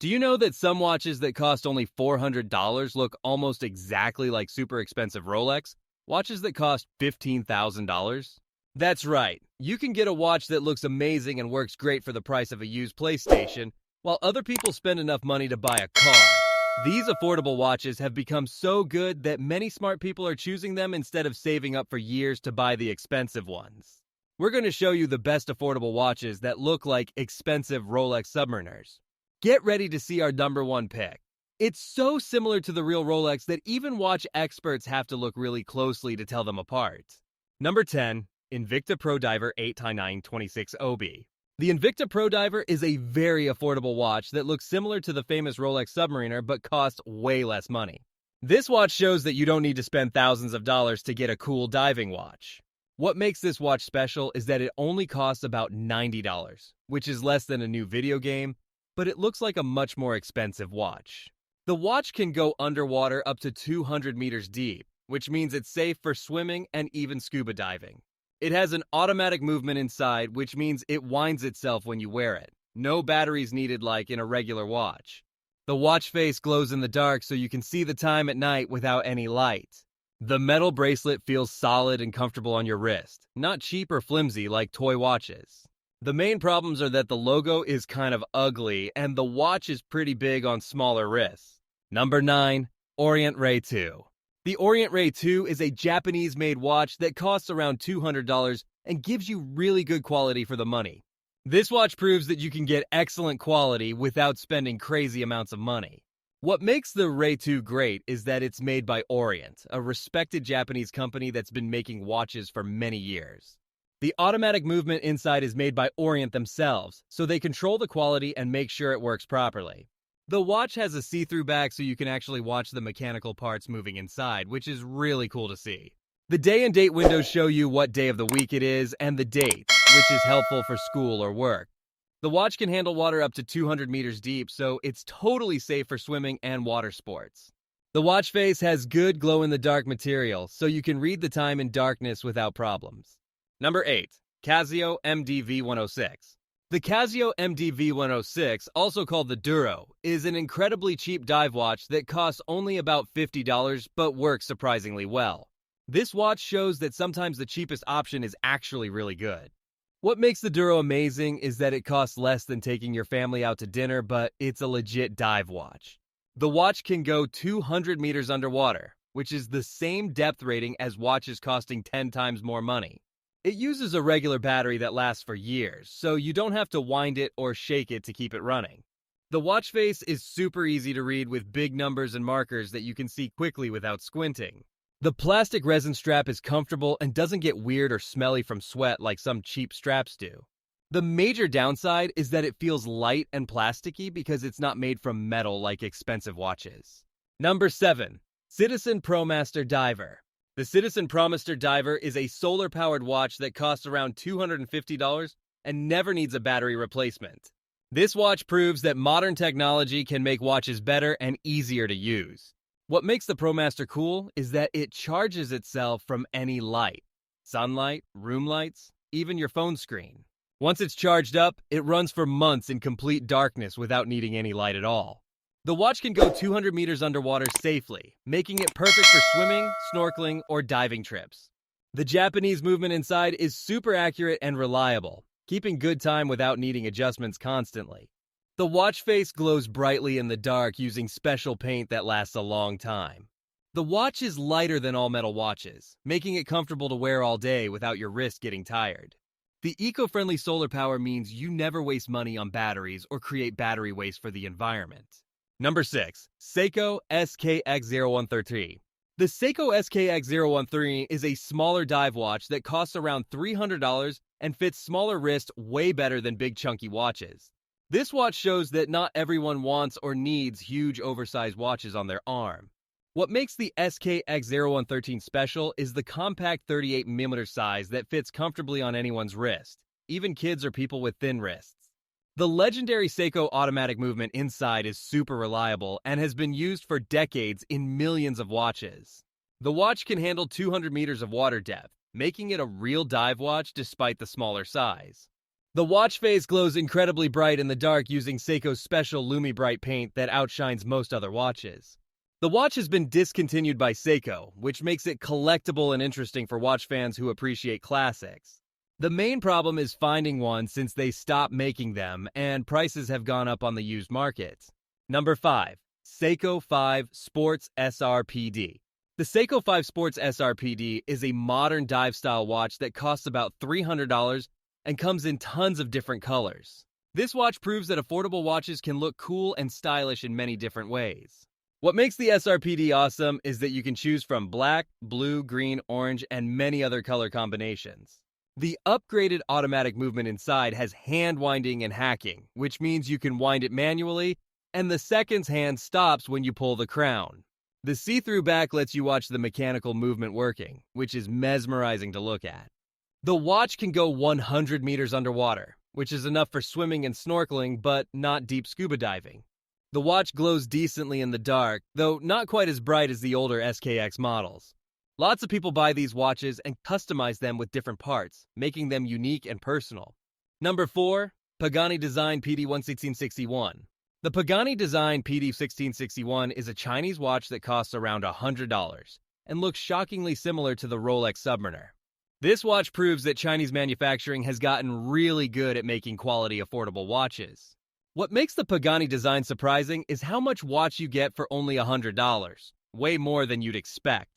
Do you know that some watches that cost only $400 look almost exactly like super expensive Rolex watches that cost $15,000? That's right. You can get a watch that looks amazing and works great for the price of a used PlayStation, while other people spend enough money to buy a car. These affordable watches have become so good that many smart people are choosing them instead of saving up for years to buy the expensive ones. We're going to show you the best affordable watches that look like expensive Rolex Submariners. Get ready to see our number one pick. It's so similar to the real Rolex that even watch experts have to look really closely to tell them apart. Number 10. Invicta Pro Diver 8x926OB. The Invicta Pro Diver is a very affordable watch that looks similar to the famous Rolex Submariner but costs way less money. This watch shows that you don't need to spend thousands of dollars to get a cool diving watch. What makes this watch special is that it only costs about $90, which is less than a new video game, but it looks like a much more expensive watch. The watch can go underwater up to 200 meters deep, which means it's safe for swimming and even scuba diving. It has an automatic movement inside, which means it winds itself when you wear it. No batteries needed like in a regular watch. The watch face glows in the dark so you can see the time at night without any light. The metal bracelet feels solid and comfortable on your wrist, not cheap or flimsy like toy watches. The main problems are that the logo is kind of ugly and the watch is pretty big on smaller wrists. Number 9. Orient Ray II. The Orient Ray II is a Japanese-made watch that costs around $200 and gives you really good quality for the money. This watch proves that you can get excellent quality without spending crazy amounts of money. What makes the Ray II great is that it's made by Orient, a respected Japanese company that's been making watches for many years. The automatic movement inside is made by Orient themselves, so they control the quality and make sure it works properly. The watch has a see-through back so you can actually watch the mechanical parts moving inside, which is really cool to see. The day and date windows show you what day of the week it is and the date, which is helpful for school or work. The watch can handle water up to 200 meters deep, so it's totally safe for swimming and water sports. The watch face has good glow-in-the-dark material, so you can read the time in darkness without problems. Number 8. Casio MDV-106. The Casio MDV-106, also called the Duro, is an incredibly cheap dive watch that costs only about $50 but works surprisingly well. This watch shows that sometimes the cheapest option is actually really good. What makes the Duro amazing is that it costs less than taking your family out to dinner, but it's a legit dive watch. The watch can go 200 meters underwater, which is the same depth rating as watches costing 10 times more money. It uses a regular battery that lasts for years, so you don't have to wind it or shake it to keep it running. The watch face is super easy to read with big numbers and markers that you can see quickly without squinting. The plastic resin strap is comfortable and doesn't get weird or smelly from sweat like some cheap straps do. The major downside is that it feels light and plasticky because it's not made from metal like expensive watches. Number 7. Citizen Promaster Diver. The Citizen Promaster Diver is a solar-powered watch that costs around $250 and never needs a battery replacement. This watch proves that modern technology can make watches better and easier to use. What makes the Promaster cool is that it charges itself from any light. Sunlight, room lights, even your phone screen. Once it's charged up, it runs for months in complete darkness without needing any light at all. The watch can go 200 meters underwater safely, making it perfect for swimming, snorkeling, or diving trips. The Japanese movement inside is super accurate and reliable, keeping good time without needing adjustments constantly. The watch face glows brightly in the dark using special paint that lasts a long time. The watch is lighter than all metal watches, making it comfortable to wear all day without your wrist getting tired. The eco-friendly solar power means you never waste money on batteries or create battery waste for the environment. Number 6. Seiko SKX0133. The Seiko SKX013 is a smaller dive watch that costs around $300 and fits smaller wrists way better than big chunky watches. This watch shows that not everyone wants or needs huge oversized watches on their arm. What makes the SKX013 special is the compact 38mm size that fits comfortably on anyone's wrist, even kids or people with thin wrists. The legendary Seiko automatic movement inside is super reliable and has been used for decades in millions of watches. The watch can handle 200 meters of water depth, making it a real dive watch despite the smaller size. The watch face glows incredibly bright in the dark using Seiko's special Lumi Bright paint that outshines most other watches. The watch has been discontinued by Seiko, which makes it collectible and interesting for watch fans who appreciate classics. The main problem is finding one since they stopped making them and prices have gone up on the used market. Number 5. Seiko 5 Sports SRPD. The Seiko 5 Sports SRPD is a modern dive-style watch that costs about $300 and comes in tons of different colors. This watch proves that affordable watches can look cool and stylish in many different ways. What makes the SRPD awesome is that you can choose from black, blue, green, orange, and many other color combinations. The upgraded automatic movement inside has hand winding and hacking, which means you can wind it manually, and the seconds hand stops when you pull the crown. The see-through back lets you watch the mechanical movement working, which is mesmerizing to look at. The watch can go 100 meters underwater, which is enough for swimming and snorkeling, but not deep scuba diving. The watch glows decently in the dark, though not quite as bright as the older SKX models. Lots of people buy these watches and customize them with different parts, making them unique and personal. Number 4. Pagani Design PD-1661. The Pagani Design PD-1661 is a Chinese watch that costs around $100 and looks shockingly similar to the Rolex Submariner. This watch proves that Chinese manufacturing has gotten really good at making quality, affordable watches. What makes the Pagani design surprising is how much watch you get for only $100, way more than you'd expect.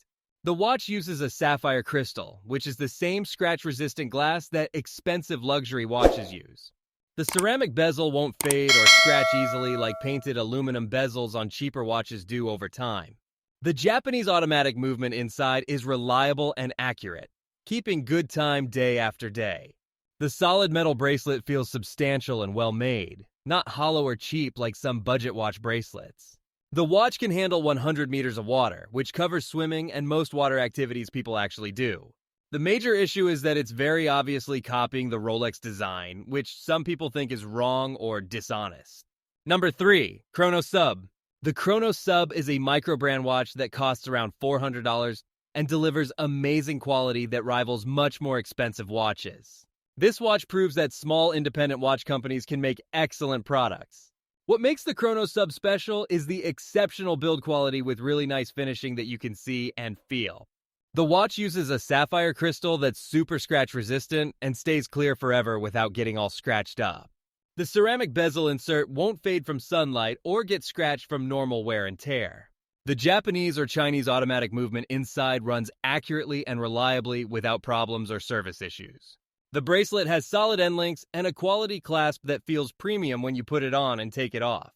The watch uses a sapphire crystal, which is the same scratch-resistant glass that expensive luxury watches use. The ceramic bezel won't fade or scratch easily like painted aluminum bezels on cheaper watches do over time. The Japanese automatic movement inside is reliable and accurate, keeping good time day after day. The solid metal bracelet feels substantial and well-made, not hollow or cheap like some budget watch bracelets. The watch can handle 100 meters of water, which covers swimming and most water activities people actually do. The major issue is that it's very obviously copying the Rolex design, which some people think is wrong or dishonest. Number 3. Cronos Sub. The Cronos Sub is a micro-brand watch that costs around $400 and delivers amazing quality that rivals much more expensive watches. This watch proves that small independent watch companies can make excellent products. What makes the Cronos Sub special is the exceptional build quality with really nice finishing that you can see and feel. The watch uses a sapphire crystal that's super scratch resistant and stays clear forever without getting all scratched up. The ceramic bezel insert won't fade from sunlight or get scratched from normal wear and tear. The Japanese or Chinese automatic movement inside runs accurately and reliably without problems or service issues. The bracelet has solid end links and a quality clasp that feels premium when you put it on and take it off.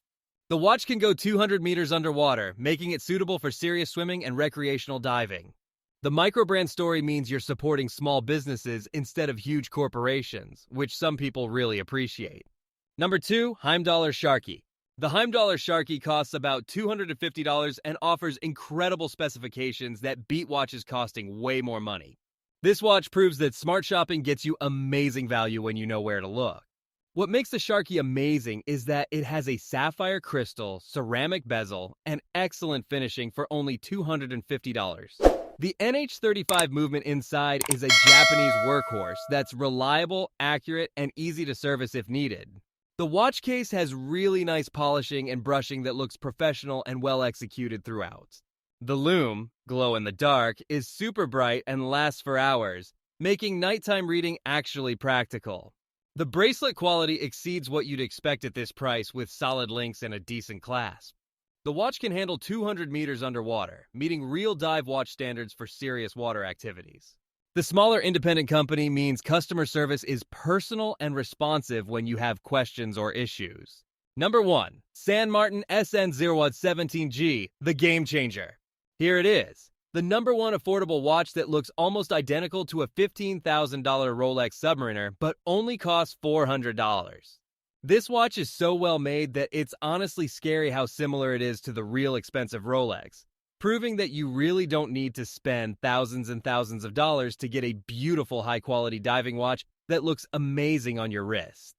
The watch can go 200 meters underwater, making it suitable for serious swimming and recreational diving. The microbrand story means you're supporting small businesses instead of huge corporations, which some people really appreciate. Number 2, Heimdallr Sharkey. The Heimdallr Sharkey costs about $250 and offers incredible specifications that beat watches costing way more money. This watch proves that smart shopping gets you amazing value when you know where to look. What makes the Sharkey amazing is that it has a sapphire crystal, ceramic bezel, and excellent finishing for only $250. The NH35 movement inside is a Japanese workhorse that's reliable, accurate, and easy to service if needed. The watch case has really nice polishing and brushing that looks professional and well executed throughout. The lume, glow in the dark, is super bright and lasts for hours, making nighttime reading actually practical. The bracelet quality exceeds what you'd expect at this price with solid links and a decent clasp. The watch can handle 200 meters underwater, meeting real dive watch standards for serious water activities. The smaller independent company means customer service is personal and responsive when you have questions or issues. Number 1. San Martin SN0117G, the game changer. Here it is, the number 1 affordable watch that looks almost identical to a $15,000 Rolex Submariner, but only costs $400. This watch is so well made that it's honestly scary how similar it is to the real expensive Rolex, proving that you really don't need to spend thousands and thousands of dollars to get a beautiful high-quality diving watch that looks amazing on your wrist.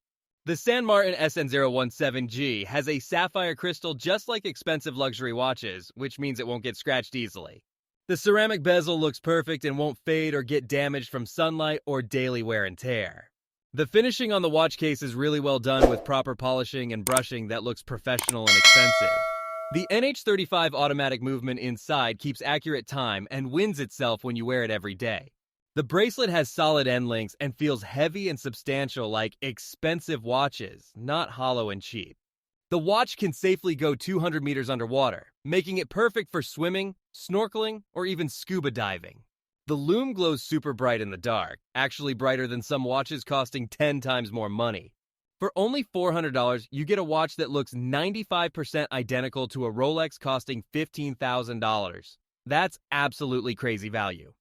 The San Martin SN017G has a sapphire crystal just like expensive luxury watches, which means it won't get scratched easily. The ceramic bezel looks perfect and won't fade or get damaged from sunlight or daily wear and tear. The finishing on the watch case is really well done with proper polishing and brushing that looks professional and expensive. The NH35 automatic movement inside keeps accurate time and wins itself when you wear it every day. The bracelet has solid end links and feels heavy and substantial like expensive watches, not hollow and cheap. The watch can safely go 200 meters underwater, making it perfect for swimming, snorkeling, or even scuba diving. The lume glows super bright in the dark, actually brighter than some watches costing 10 times more money. For only $400, you get a watch that looks 95% identical to a Rolex costing $15,000. That's absolutely crazy value.